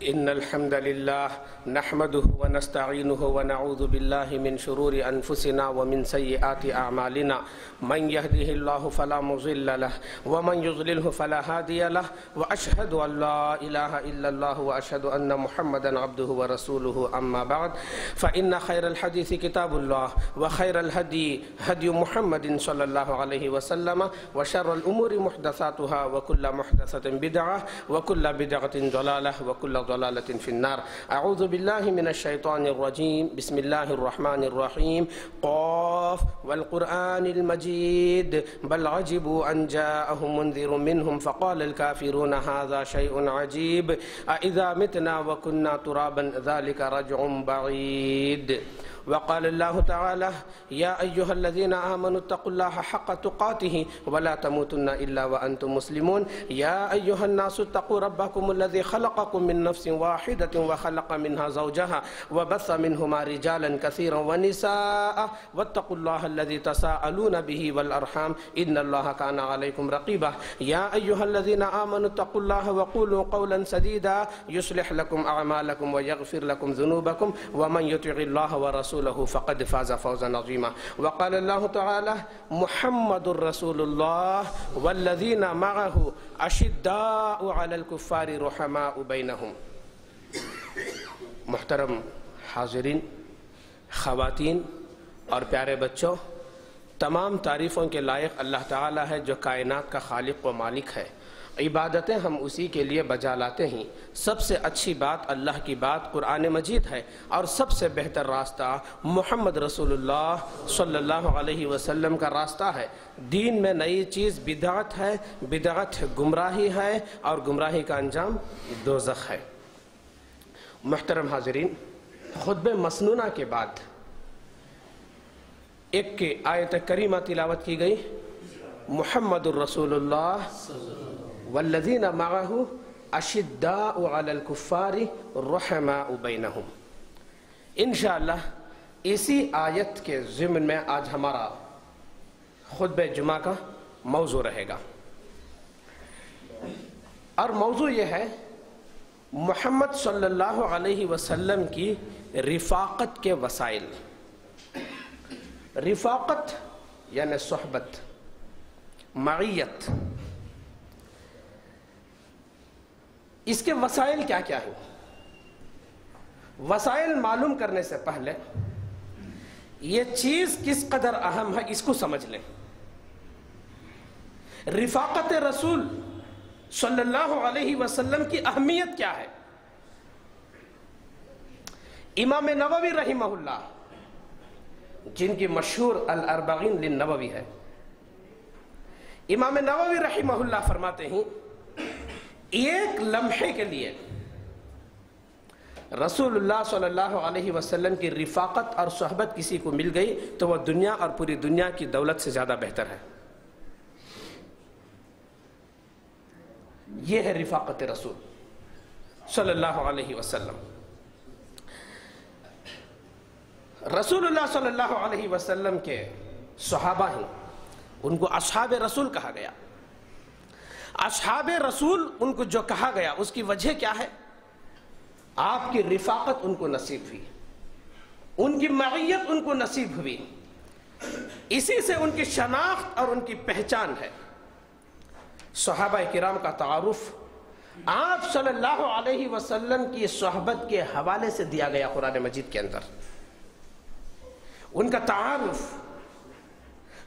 إن الحمد لله نحمده ونستعينه ونعوذ بالله من شرور أنفسنا ومن سيئات أعمالنا من يهده الله فلا مضل له ومن يضلله فلا هادي له وأشهد أن لا إله إلا الله وأشهد أن محمدا عبده ورسوله أما بعد فإن خير الحديث كتاب الله وخير الهدي هدي محمد صلى الله عليه وسلم وشر الأمور محدثاتها وكل محدثة بدعة وكل بدعة ضلالة وكل ضلالة في النار. أعوذ بالله من الشيطان الرجيم. بسم الله الرحمن الرحيم. قاف والقرآن المجيد بل عجبوا أن جاءهم منذر منهم فقال الكافرون هذا شيء عجيب أإذا متنا وكنا ترابا ذلك رجع بعيد. وقال الله تعالى يا أيها الذين آمنوا اتقوا الله حق تقاته ولا تموتن إلا وأنتم مسلمون. يا أيها الناس اتقوا ربكم الذي خلقكم من نفس واحدة وخلق منها زوجها وبث منهما رجالا كثيرا ونساء واتقوا الله الذي تساءلون به والأرحام إن الله كان عليكم رقيبا. يا أيها الذين آمنوا اتقوا الله وقولوا قولا سديدا يصلح لكم أعمالكم ويغفر لكم ذنوبكم ومن يطع الله ورسوله فقد فاز فوزا عظيما. وقال الله تعالى محمد رسول الله والذين معه أشداء على الكفار رحماء بينهم. محترم حاضرین، خواتین اور پیارے بچوں، تمام تعریفوں کے لائق اللہ تعالیٰ ہے جو کائنات کا خالق و مالک ہے. عبادتیں ہم اسی کے لیے بجا لاتے ہیں. سب سے اچھی بات اللہ کی بات قرآن مجید ہے اور سب سے بہتر راستہ محمد رسول اللہ صلی اللہ علیہ وسلم کا راستہ ہے. دین میں نئی چیز بدعت ہے، بدعت گمراہی ہے اور گمراہی کا انجام دوزخ ہے. محترم حاضرین، خطبہ مسنونہ کے بعد ایک آیت کریمہ تلاوت کی گئی، محمد الرسول اللہ والذین معہ اشداء علی الکفار رحماء بینہم. انشاءاللہ اسی آیت کے ضمن میں آج ہمارا خطبہ جمعہ کا موضوع رہے گا، اور موضوع یہ ہے محمد صلی اللہ علیہ وسلم کی رفاقت کے وسائل. رفاقت یعنی صحبت، معیت، اس کے وسائل کیا کیا ہیں؟ وسائل معلوم کرنے سے پہلے یہ چیز کس قدر اہم ہے اس کو سمجھ لیں. رفاقت رسول صلی اللہ علیہ وسلم کی اہمیت کیا ہے؟ امام نووی رحمہ اللہ، جن کی مشہور الاربعین للنووی ہے، امام نووی رحمہ اللہ فرماتے ہیں ایک لمحے کے لیے رسول اللہ صلی اللہ علیہ وسلم کی رفاقت اور صحبت کسی کو مل گئی تو وہ دنیا اور پوری دنیا کی دولت سے زیادہ بہتر ہے. یہ ہے رفاقت رسول صلی اللہ علیہ وسلم. رسول اللہ صلی اللہ علیہ وسلم کے صحابہ ہیں، ان کو اصحاب رسول کہا گیا. اصحاب رسول ان کو جو کہا گیا اس کی وجہ کیا ہے؟ آپ کی رفاقت ان کو نصیب ہوئی، ان کی معیت ان کو نصیب ہوئی، اسی سے ان کی شناخت اور ان کی پہچان ہے. صحابہ کرام کا تعارف آپ صلی اللہ علیہ وسلم کی صحبت کے حوالے سے دیا گیا قرآن مجید کے اندر. ان کا تعارف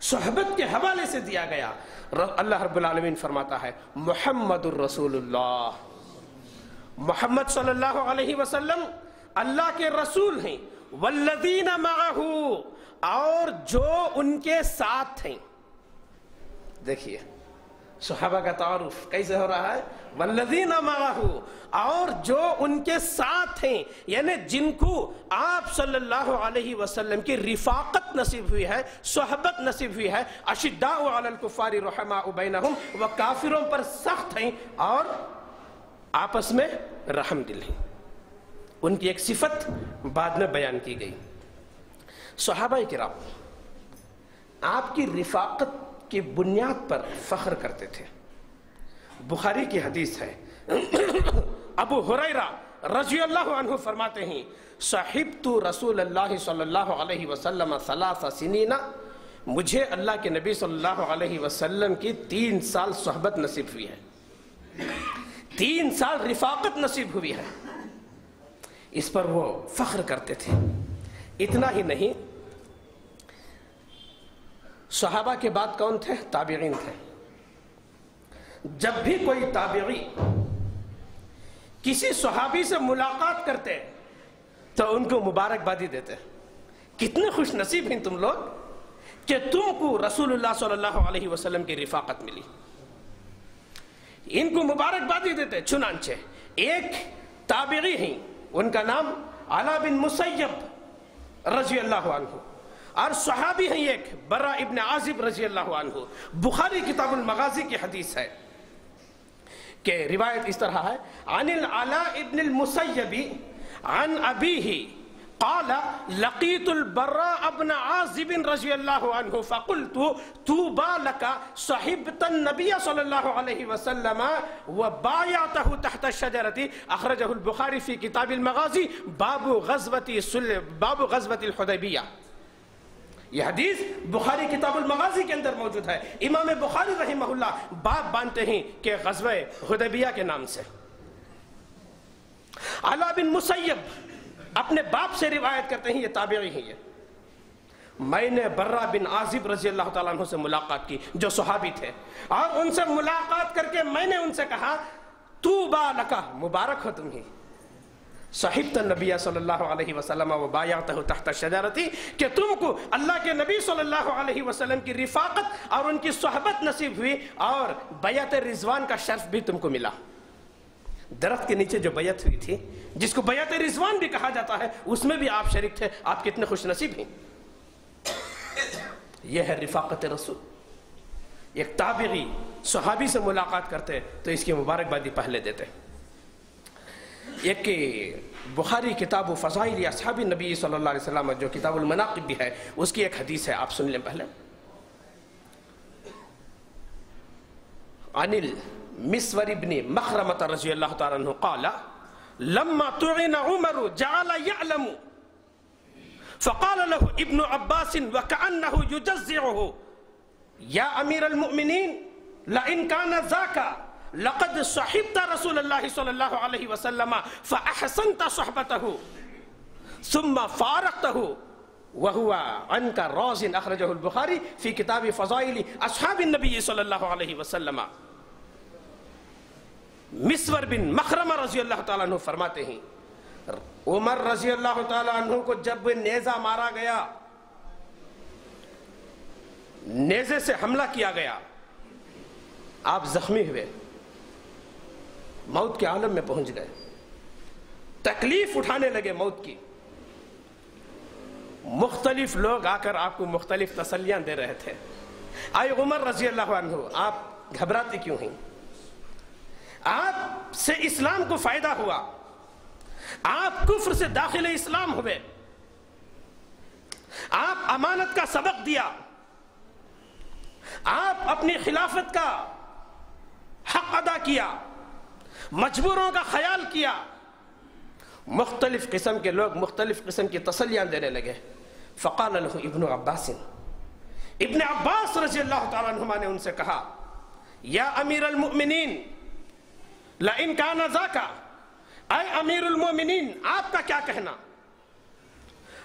صحبت کے حوالے سے دیا گیا. اللہ رب العالمین فرماتا ہے محمد الرسول اللہ، محمد صلی اللہ علیہ وسلم اللہ کے رسول ہیں، والذین معہ، اور جو ان کے ساتھ ہیں. دیکھیے صحابہ کا تعارف کیسے ہو رہا ہے؟ والذین معہ، اور جو ان کے ساتھ ہیں، یعنی جن کو آپ صلی اللہ علیہ وسلم کی رفاقت نصیب ہوئی ہے، صحبت نصیب ہوئی ہے. اشداء علی الکفار رحماء بینہم، وہ کافروں پر سخت ہیں اور آپس میں رحم دل ہیں. ان کی ایک صفت بعد میں بیان کی گئی. صحابہ کرام آپ کی رفاقت کی بنیاد پر فخر کرتے تھے. بخاری کی حدیث ہے، ابو ہریرہ رضی اللہ عنہ فرماتے ہیں صحبت رسول اللہ صلی اللہ علیہ وسلم 3 سنین، مجھے اللہ کے نبی صلی اللہ علیہ وسلم کی 3 سال صحبت نصیب ہوئی ہے، 3 سال رفاقت نصیب ہوئی ہے۔ اس پر وہ فخر کرتے تھے۔ اتنا ہی نہیں، صحابہ کے بعد کون تھے؟ تابعین تھے۔ جب بھی کوئی تابعی کسی صحابی سے ملاقات کرتے تو ان کو مبارکبادی دیتے، کتنے خوش نصیب ہیں تم لوگ کہ تم کو رسول اللہ صلی اللہ علیہ وسلم کی رفاقت ملی، ان کو مبارکبادی دیتے۔ چنانچہ ایک تابعی ہیں، ان کا نام علا بن مسیب رضی اللہ عنہ، اور صحابی ہیں ایک برا ابن عازب رضی اللہ عنہ۔ بخاری کتاب المغازی کی حدیث ہے کہ روایت اس طرح ہے، عن العلاء ابن المسیب عن ابیہ قال لقیت البراء ابن عازب رضی اللہ عنہ فقلت طوبى لك صحبت النبی صلی اللہ علیہ وسلم وبايعته تحت الشجرة، اخرجہ البخاری فی کتاب المغازی باب غزوة الحدیبیہ۔ یہ حدیث بخاری کتاب المغازی کے اندر موجود ہے۔ امام بخاری رحمہ اللہ باب باندھتے ہیں کہ غزوہ حدیبیہ کے نام سے۔ علا بن مسیب اپنے باپ سے روایت کرتے ہیں، یہ تابعی ہیں۔ میں نے برا بن عازب رضی اللہ تعالیٰ عنہ سے ملاقات کی، جو صحابی تھے، اور ان سے ملاقات کر کے میں نے ان سے کہا طوبى لک، مبارک ہو تمہیں، صحبت النبی صلی اللہ علیہ وسلم وبایعتہ تحت الشجرۃ، کہ تم کو اللہ کے نبی صلی اللہ علیہ وسلم کی رفاقت اور ان کی صحبت نصیب ہوئی، اور بیعت رضوان کا شرف بھی تم کو ملا۔ درخت کے نیچے جو بیعت ہوئی تھی، جس کو بیعت رضوان بھی کہا جاتا ہے، اس میں بھی آپ شریک تھے۔ آپ کتنے خوش نصیب ہیں۔ یہ ہے رفاقت رسول۔ ایک تابعی صحابی سے ملاقات کرتے تو اس کی مبارکبادی پہلے دیتے۔ ایک بخاری کتاب فضائل اصحاب نبی صلی اللہ علیہ وسلم جو کتاب المناقب بھی ہے، اس کی ایک حدیث ہے، آپ سن لیں پہلے۔ عن المسور بن مخرمة رضی اللہ تعالیٰ عنہ قال لما طعن عمر جعل يعلم فقال له ابن عباس وكأنه يجزعه يا أمير المؤمنين لئن كان ذاك لقد صحبت رسول الله صلى الله عليه وسلم فأحسنت صحبته ثم فارقته وهو عنك راض، أخرجه البخاري في كتاب فضائل أصحاب النبي صلى الله عليه وسلم۔ مسور بن مخرمہ رضی اللہ تعالیٰ عنہ فرماتے ہیں، عمر رضی اللہ تعالیٰ عنہ کو جب نیزہ مارا گیا، نیزے سے حملہ کیا گیا، آپ زخمی ہوئے، موت کے عالم میں پہنچ گئے، تکلیف اٹھانے لگے موت کی۔ مختلف لوگ آ کر آپ کو مختلف تسلیاں دے رہے تھے۔ آئے عمر رضی اللہ عنہ، آپ گھبراتے کیوں ہیں؟ آپ سے اسلام کو فائدہ ہوا، آپ کفر سے داخل اسلام ہوئے، آپ امانت کا سبق دیا، آپ اپنی خلافت کا حق ادا کیا، مجبوروں کا خیال کیا۔ مختلف قسم کے لوگ مختلف قسم کی تسلیاں دینے لگے۔ فقال له ابن عباس، ابن عباس رضی اللہ تعالیٰ عنہما نے ان سے کہا، یا امیر المؤمنین لئن کان ذاک، اے امیر المؤمنین آپ کا کیا کہنا،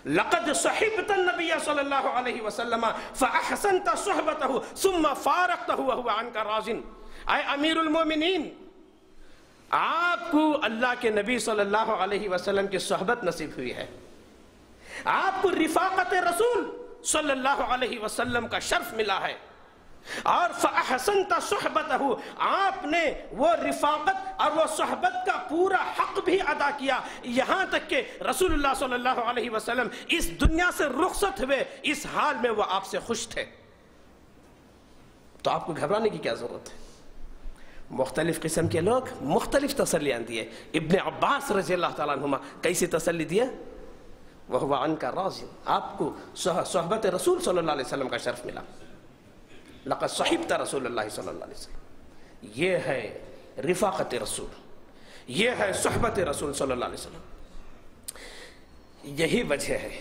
لقد صحبت النبی صلی اللہ علیہ وسلم فاحسنت صحبته ثم فارقته وهو عنك راض، اے امیر المؤمنین آپ کو اللہ کے نبی صلی اللہ علیہ وسلم کی صحبت نصیب ہوئی ہے، آپ کو رفاقت رسول صلی اللہ علیہ وسلم کا شرف ملا ہے، اور فَأَحْسَنْتَ صُحْبَتَهُ آپ نے وہ رفاقت اور وہ صحبت کا پورا حق بھی ادا کیا، یہاں تک کہ رسول اللہ صلی اللہ علیہ وسلم اس دنیا سے رخصت ہوئے، اس حال میں وہ آپ سے خوش تھے۔ تو آپ کو گھبرانے کی کیا ضرورت ہے؟ مختلف قسم کے لوگ مختلف تسلیاں دیے۔ ابن عباس رضی اللہ تعالیٰ عنہما کیسی تسلی دیے؟ وَهُوَ عَنْكَ رَاضٍ، آپ کو صحبت رسول صلی اللہ علیہ وسلم کا شرف ملا، لقد صحبت رسول اللہ صلی اللہ علیہ وسلم۔ یہ ہے رفاقت رسول، یہ ہے صحبت رسول صلی اللہ علیہ وسلم. یہی وجہ ہے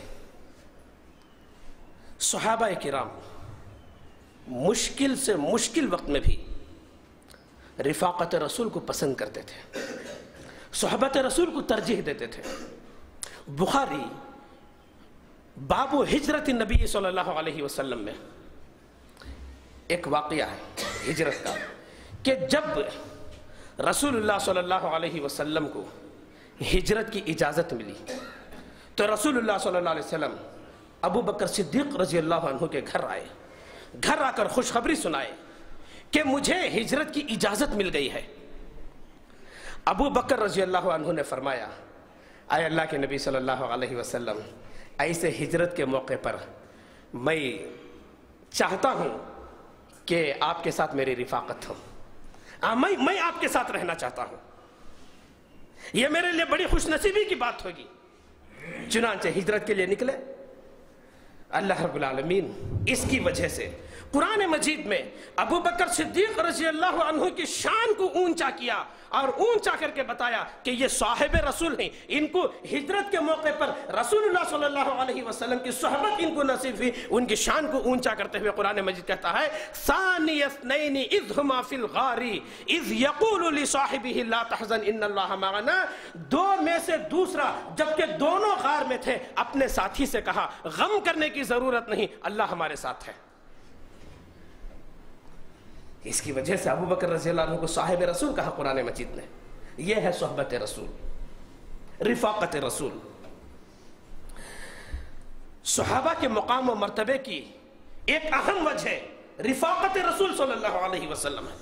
صحابہ کرام مشکل سے مشکل وقت میں بھی رفاقت رسول کو پسند کرتے تھے، صحبت رسول کو ترجیح دیتے تھے. بخاری باب ہجرت نبی صلی اللہ علیہ وسلم میں ایک واقعہ ہے ہجرت کا، کہ جب رسول اللہ صلی اللہ علیہ وسلم کو ہجرت کی اجازت ملی تو رسول اللہ صلی اللہ علیہ وسلم ابو بکر صدیق رضی اللہ عنہ کے گھر آئے، گھر آ کر خوشخبری سنائے کہ مجھے ہجرت کی اجازت مل گئی ہے. ابو بکر رضی اللہ عنہ نے فرمایا، اے اللہ کے نبی صلی اللہ علیہ وسلم، ایسے ہجرت کے موقع پر میں چاہتا ہوں کہ آپ کے ساتھ میری رفاقت ہو، میں آپ کے ساتھ رہنا چاہتا ہوں، یہ میرے لیے بڑی خوش نصیبی کی بات ہوگی. چنانچہ ہجرت کے لیے نکلے. اللہ رب العالمین اس کی وجہ سے قرآن مجید میں ابو بکر صدیق رضی اللہ عنہ کی شان کو اونچا کیا اور اونچا کر کے بتایا کہ یہ صاحب رسول ہیں، ان کو ہجرت کے موقع پر رسول اللہ صلی اللہ علیہ وسلم کی صحبت ان کو نصیب ہوئی. ان کی شان کو اونچا کرتے ہوئے قرآن مجید کہتا ہے ثانی اثنین اذ ہما فی الغار اذ یقول لصاحبہ لا تحزن ان اللہ معنا. دو میں سے دوسرا جبکہ دونوں غار میں تھے اپنے ساتھی سے کہا غم کرنے کی ضرورت نہیں، اللہ ہمارے ساتھ ہے. اس کی وجہ سے ابو بکر رضی اللہ عنہ کو صاحب رسول کہا قرآن مجید نے. یہ ہے صحبت رسول، رفاقت رسول. صحابہ کے مقام و مرتبے کی ایک اہم وجہ رفاقت رسول صلی اللہ علیہ وسلم ہے،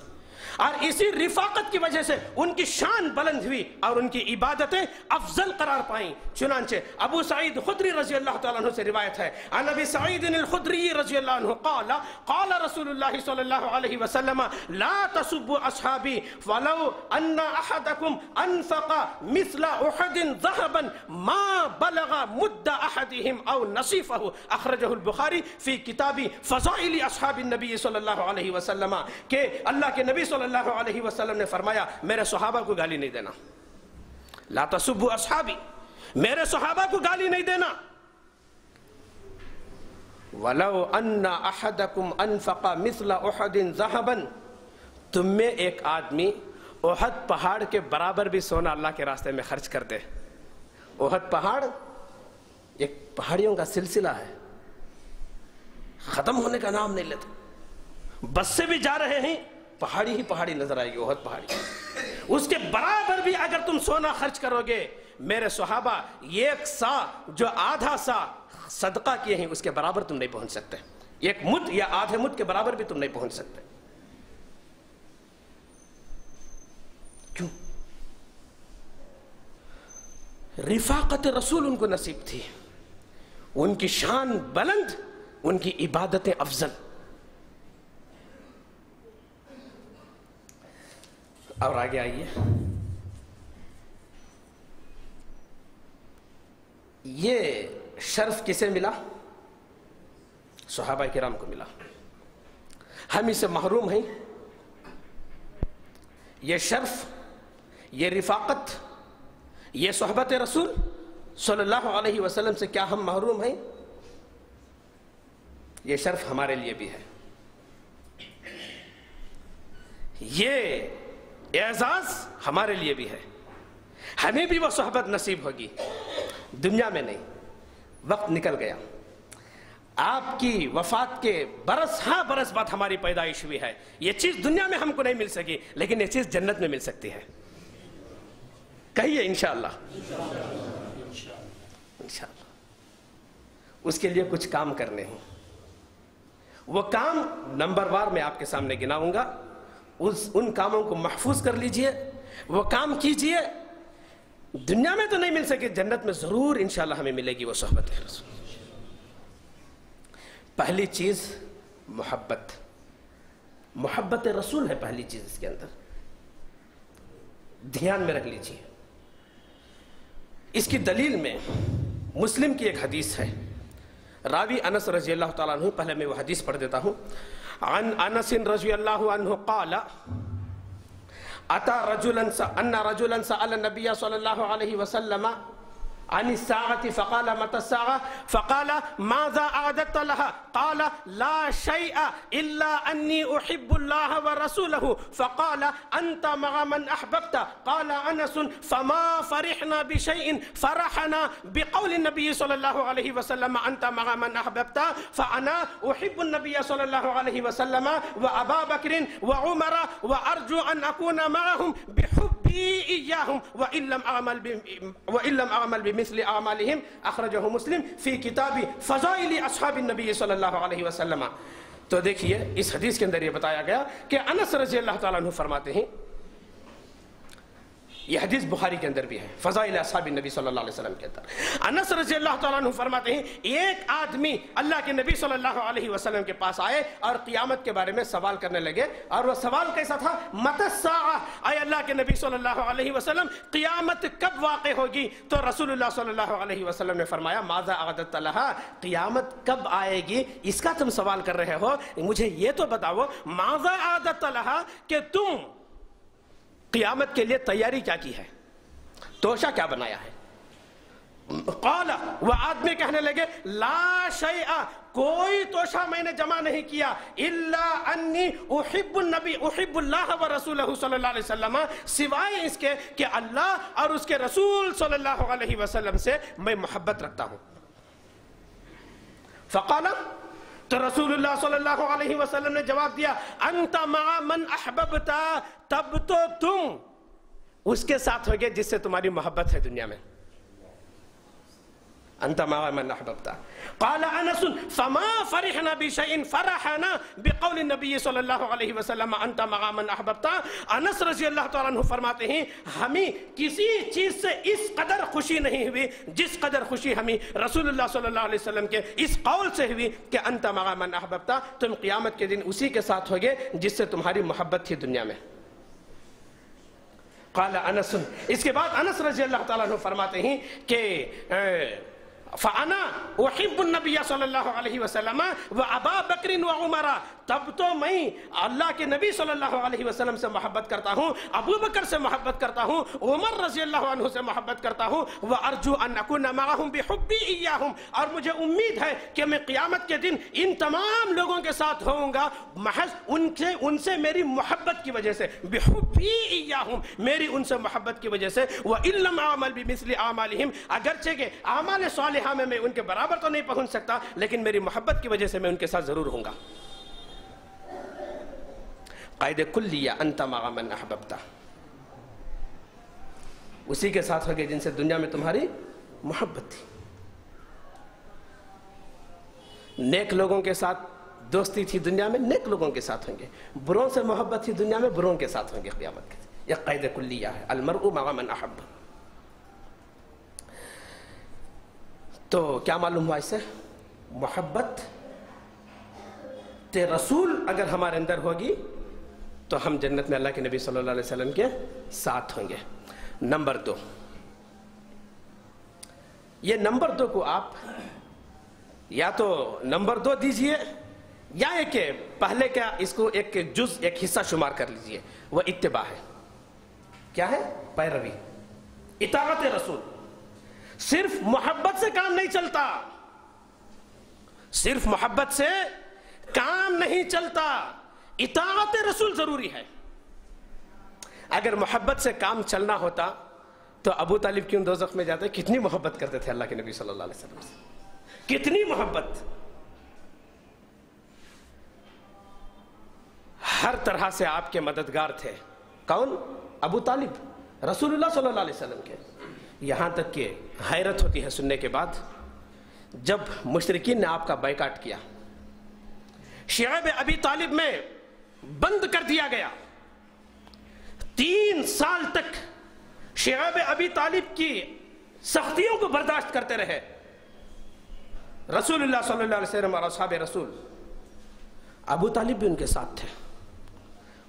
اور اسی رفاقت کی وجہ سے ان کی شان بلند ہوئی اور ان کی عبادتیں افضل قرار پائیں. چنانچہ ابو سعید خدری رضی اللہ تعالیٰ عنہ سے روایت ہے، عن ابی سعید الخدری رضی اللہ عنہ قال قال رسول اللہ صلی اللہ علیہ وسلم لا تسبوا اصحابی ولو ان احدکم انفق مثل احد ذهبا ما بلغ مد احدهم او نصیفہ. اخرجہ البخاری فی کتاب فضائل اصحاب النبی صلی اللہ علیہ وسلم. کہ اللہ کے نبی صلی اللہ علیہ وسلم نے فرمایا میرے صحابہ کو گالی نہیں دینا. لا تسبوا اصحابی، میرے صحابہ کو گالی نہیں دینا. وَلَوْ أَنَّ أَحَدَكُمْ أَنفَقَ مِثْلَ أُحَدٍ ذَهَبًا، تم میں ایک آدمی احد پہاڑ کے برابر بھی سونا اللہ کے راستے میں خرچ کر دے. احد پہاڑ ایک پہاڑیوں کا سلسلہ ہے، ختم ہونے کا نام نہیں لیتا. بس سے بھی جا رہے ہیں پہاڑی ہی پہاڑی نظر آئے گی، احد پہاڑی. اس کے برابر بھی اگر تم سونا خرچ کرو گے، میرے صحابہ ایک سا جو آدھا سا صدقہ کیے ہیں اس کے برابر تم نہیں پہنچ سکتے. ایک مد یا آدھے مد کے برابر بھی تم نہیں پہنچ سکتے. کیوں؟ رفاقت رسول ان کو نصیب تھی، ان کی شان بلند، ان کی عبادتیں افضل. اور آگے آئیے، یہ شرف کسے ملا؟ صحابہ کرام کو ملا. ہم اسے محروم ہیں. یہ شرف، یہ رفاقت، یہ صحبت رسول صلی اللہ علیہ وسلم سے کیا ہم محروم ہیں؟ یہ شرف ہمارے لیے بھی ہے، یہ اعزاز ہمارے لیے بھی ہے. ہمیں بھی وہ صحبت نصیب ہوگی، دنیا میں نہیں. وقت نکل گیا، آپ کی وفات کے برس بعد ہماری پیدائش ہوئی ہے. یہ چیز دنیا میں ہم کو نہیں مل سکی، لیکن یہ چیز جنت میں مل سکتی ہے. کہیے انشاءاللہ. انشاءاللہ اس کے لیے کچھ کام کرنے ہیں. وہ کام نمبر وار میں آپ کے سامنے گناؤں گا. ان کاموں کو محفوظ کر لیجئے، وہ کام کیجئے. دنیا میں تو نہیں مل سکے، جنت میں ضرور انشاءاللہ ہمیں ملے گی وہ صحبت رسول. پہلی چیز محبت رسول ہے. پہلی چیز اس کے اندر دھیان میں رکھ لیجئے. اس کی دلیل میں مسلم کی ایک حدیث ہے، راوی انس رضی اللہ تعالیٰ عنہ. پہلے میں وہ حدیث پڑھ دیتا ہوں. عن انس رضی اللہ عنہ قال أن رجلا سأل النبي صلى الله عليه وسلم عن الساعة فقال متى الساعة؟ فقال ماذا أعددت لها؟ قال لا شيء إلا أني أحب الله ورسوله. فقال أنت مع من أحببت. قال أنس فما فرحنا بشيء فرحنا بقول النبي صلى الله عليه وسلم أنت مع من أحببت. فأنا أحب النبي صلى الله عليه وسلم وأبا بكر وعمر وأرجو أن أكون معهم بحبي إياهم وإن لم أعمل بمثل أعمالهم. أخرجه مسلم في كتاب فضائل أصحاب النبي صلی اللہ علیہ وسلم. تو دیکھیے اس حدیث کے اندر یہ بتایا گیا کہ انس رضی اللہ تعالیٰ عنہ فرماتے ہیں، یہ حدیث بخاری کے اندر بھی ہے، فضائل اصحاب النبی صلی اللہ علیہ وسلم کے اندر انس رضی اللہ تعالیٰ عنہ فرماتے ہیں ایک آدمی اللہ کے نبی صلی اللہ علیہ وسلم کے پاس آئے اور قیامت کے بارے میں سوال کرنے لگے، اور وہ سوال کیسا تھا؟ متی الساعہ، اے اللہ کے نبی صلی اللہ علیہ وسلم قیامت کب واقع ہوگی؟ تو رسول اللہ صلی اللہ علیہ وسلم نے فرمایا ماذا اعددت لہا، قیامت کب آئے گی اس کا تم سوال کر رہے ہو، مجھے یہ تو بتاؤ ماذا اعددت لہا کہ تم قیامت کے لیے تیاری کیا کی ہے، توشہ کیا بنایا ہے؟ قال، وہ آدمی کہنے لگے لا شیء، کوئی توشہ میں نے جمع نہیں کیا، الا انی احب اللہ و رسولہ صلی اللہ علیہ وسلم، سوائے اس کے کہ اللہ اور اس کے رسول صلی اللہ علیہ وسلم سے میں محبت رکھتا ہوں. فقال، تو رسول اللہ صلی اللہ علیہ وسلم نے جواب دیا انت مع من احببتا، تب تو تم اس کے ساتھ ہوگے جس سے تمہاری محبت ہے دنیا میں. انت مع من احببتا. قال انس فما فرحنا بشيء فرحنا بقول النبي صلی اللہ علیہ وسلم انت مع من احببتا. انس رضی اللہ تعالیٰ عنہ فرماتے ہیں ہمیں کسی چیز سے اس قدر خوشی نہیں ہوئی جس قدر خوشی ہمیں رسول اللہ صلی اللہ علیہ وسلم کے اس قول سے ہوئی کہ انت مع من احببتا، تم قیامت کے دن اسی کے ساتھ ہوگے جس سے تمہاری محبت تھی دنیا میں. قال انس، اس کے بعد انس رضی اللہ تعالیٰ عنہ فرماتے ہیں کہ فانا احب النبی صلی اللہ علیہ وسلم و ابا بکر و عمر، تب تو میں اللہ کے نبی صلی اللہ علیہ وسلم سے محبت کرتا ہوں، ابو بکر سے محبت کرتا ہوں، عمر رضی اللہ عنہ سے محبت کرتا ہوں، وارجو ان اکون معهم بحبی ایاہم، اور مجھے امید ہے کہ میں قیامت کے دن ان تمام لوگوں کے ساتھ ہوں گا محض ان سے میری محبت کی وجہ سے، بحبی ایاہم، میری ان سے محبت کی وجہ سے، وان لم اعمل بمثل اعمالہم، اگرچہ کہ اعمال صالحہ میں ان کے برابر تو نہیں پہنچ سکتا لیکن میری محبت کی وجہ سے میں ان کے ساتھ ضرور ہوں گا. قائد کلیہ انت مع من احببتا، اسی کے ساتھ ہوگے جن سے دنیا میں تمہاری محبت تھی. نیک لوگوں کے ساتھ دوستی تھی دنیا میں، نیک لوگوں کے ساتھ ہوں گے. بروں سے محبت تھی دنیا میں، بروں کے ساتھ ہوں گے قیامت کے. یہ قائد کلیہ ہے، المرء مع من احب. تو کیا معلوم ہوا اس سے؟ محبت رسول اگر ہمارے اندر ہوگی تو ہم جنت میں اللہ کے نبی صلی اللہ علیہ وسلم کے ساتھ ہوں گے. نمبر 2، یہ نمبر 2 کو آپ یا تو نمبر 2 دیجئے یا ایک پہلے کا اس کو ایک جز، ایک حصہ شمار کر لیجئے. وہ اتباع ہے. کیا ہے؟ پیروی، اطاعت رسول. صرف محبت سے کام نہیں چلتا، صرف محبت سے کام نہیں چلتا، اطاعت رسول ضروری ہے. اگر محبت سے کام چلنا ہوتا تو ابو طالب کیوں دوزخ میں جاتے؟ کتنی محبت کرتے تھے اللہ کے نبی صلی اللہ علیہ وسلم سے، کتنی محبت. ہر طرح سے آپ کے مددگار تھے. کون؟ ابو طالب، رسول اللہ صلی اللہ علیہ وسلم کے. یہاں تک کہ حیرت ہوتی ہے سننے کے بعد جب مشرکین نے آپ کا بائیکاٹ کیا، شعب ابی طالب میں بند کر دیا گیا. 3 سال تک شعب ابی طالب کی سختیوں کو برداشت کرتے رہے. رسول اللہ صلی اللہ علیہ وسلم اور اصحاب رسول، ابو طالب بھی ان کے ساتھ تھے.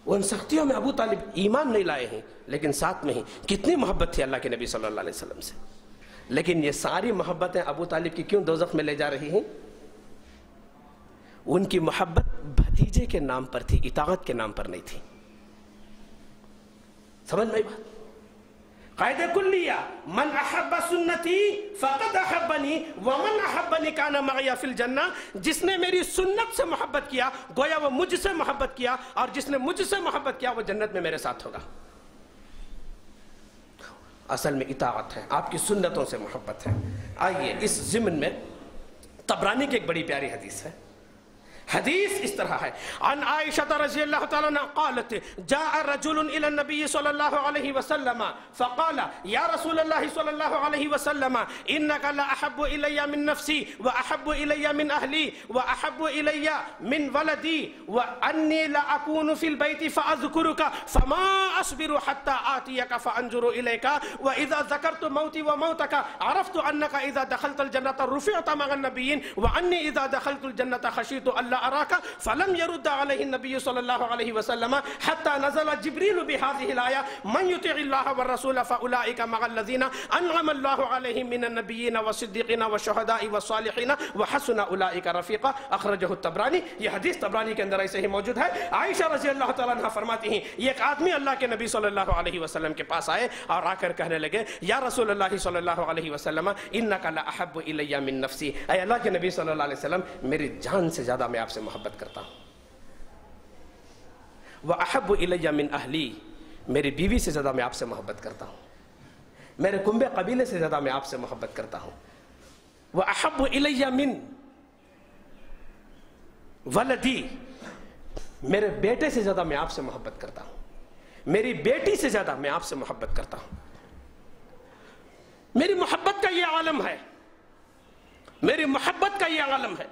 ان سختیوں میں ابو طالب ایمان نہیں لائے ہیں لیکن ساتھ میں ہی کتنی محبت تھی اللہ کے نبی صلی اللہ علیہ وسلم سے. لیکن یہ ساری محبتیں ابو طالب کی کیوں دوزخ میں لے جا رہی ہیں؟ ان کی محبت بھتیجے کے نام پر تھی، اطاعت کے نام پر نہیں تھی. سمجھ میں بات؟ قاعدہ کلیہ، من احب سنتی فقد احبنی ومن احبنی کان معی فی الجنہ، جس نے میری سنت سے محبت کیا گویا وہ مجھ سے محبت کیا، اور جس نے مجھ سے محبت کیا وہ جنت میں میرے ساتھ ہوگا۔ اصل میں اطاعت ہے، آپ کی سنتوں سے محبت ہے۔ آئیے اس ضمن میں طبرانی کی ایک بڑی پیاری حدیث ہے۔ حدیث اس طرح ہے، عن عائشہ رضی اللہ تعالیٰ عنہ قالت جاء رجل الى النبي صلی اللہ علیہ وسلم فقال یا رسول اللہ صلی اللہ علیہ وسلم انك لأحب الی من نفسی واحب الی من اہلی واحب الی من ولدی وانی لأکون فی البیت فاذکرک فما اصبر حتى آتیک فانظر الیک واذا ذکرت موتی وموتک عرفت انك اذا دخلت الجنة رفعت مع النبیین وانی اذا دخلت الجنة خشیت اللہ أراك فلم يرد عليه النبي صلى الله عليه وسلم حتى نزل جبريل بهذه الآية من يطع الله والرسول فأولئك مع الذين أنعم الله عليهم من النبيين والصديقين والشهداء والصالحين وحسن أولئك رفيقا، أخرجه الطبراني۔ یہ حدیث طبرانی کے اندر ایسے ہی موجود ہے۔ عائشہ رضی اللہ تعالیٰ عنہ فرماتی ہیں یہ ایک آدمی اللہ کے نبی صلی اللہ علیہ وسلم کے پاس آئے اور آ کر کہنے لگے یا رسول اللہ صلی اللہ علیہ وسلم انک لأحب الی من نفسی، اے اللہ کے نبی صلی اللہ علیہ وسلم میری جان سے زیادہ میں آپ سے محبت کرتا ہوں، وَأَحَبُّ إِلَيَّ مِنْ أَهْلِي، میری بیوی سے زیادہ میں آپ سے محبت کرتا ہوں، میرے کنبے قبیلے سے زیادہ میں آپ سے محبت کرتا ہوں، وَأَحَبُّ إِلَيَّ مِنْ وَلَدِي، میرے بیٹے سے زیادہ میں آپ سے محبت کرتا ہوں، میری بیٹی سے زیادہ میں آپ سے محبت کرتا ہوں۔ میری محبت کا یہ عالم ہے، میری محبت کا یہ عالم ہے۔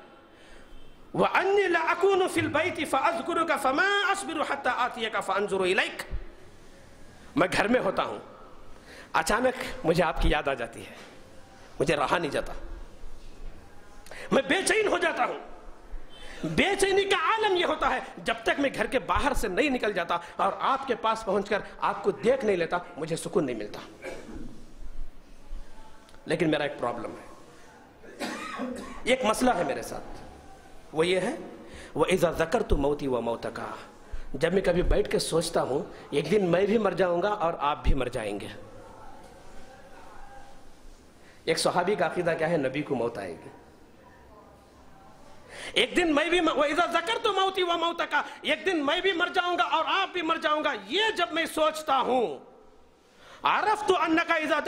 وَأَنِّي لَأَكُونُ فِي الْبَيْتِ فَأَذْكُرُكَ فَمَا أَصْبِرُ حَتَّى آتِيَكَ فَأَنظُرُ إِلَيْكَ، میں گھر میں ہوتا ہوں، اچانک مجھے آپ کی یاد آ جاتی ہے، مجھے رہا نہیں جاتا، میں بے چین ہو جاتا ہوں۔ بے چینی کا عالم یہ ہوتا ہے جب تک میں گھر کے باہر سے نہیں نکل جاتا اور آپ کے پاس پہنچ کر آپ کو دیکھ نہیں لیتا مجھے سکون نہیں ملتا۔ لیکن میرا ایک پرابلم ہے، ایک مسئلہ ہے میرے ساتھ، وہ یہ ہے وَإِذَا ذَكَرْتُ مَوْتِي وَمَوْتَكَ، جب میں کبھی بیٹھ کے سوچتا ہوں ایک دن میں بھی مر جاؤں گا اور آپ بھی مر جائیں گے۔ ایک صحابی کا عقیدہ کیا ہے؟ نبی کو موت آئے گی، ایک دن میں بھی وَإِذَا ذَكَرْتُ مَوْتِي وَمَوْتَكَ، ایک دن میں بھی مر جاؤں گا اور آپ بھی مر جاؤں گا، یہ جب میں سوچتا ہوں عرفت انك اذا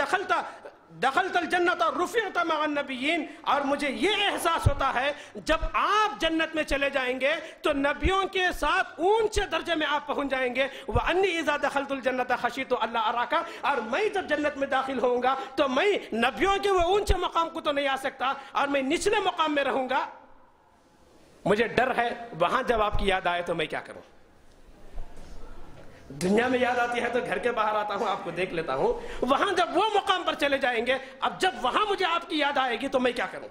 دخلت الجنت رفعت مع النبیین، اور مجھے یہ احساس ہوتا ہے جب آپ جنت میں چلے جائیں گے تو نبیوں کے ساتھ اونچے درجے میں آپ پہنچ جائیں گے۔ وانی اذا دخلت الجنت خشیت اللہ اراک، اور میں جب جنت میں داخل ہوں گا تو میں نبیوں کے وہ اونچے مقام کو تو نہیں آ سکتا اور میں نچلے مقام میں رہوں گا۔ مجھے ڈر ہے وہاں جب آپ کی یاد آئے تو میں کیا کروں؟ دنیا میں یاد آتی ہے تو گھر کے باہر آتا ہوں، آپ کو دیکھ لیتا ہوں، وہاں جب وہ مقام پر چلے جائیں گے اب جب وہاں مجھے آپ کی یاد آئے گی تو میں کیا کروں؟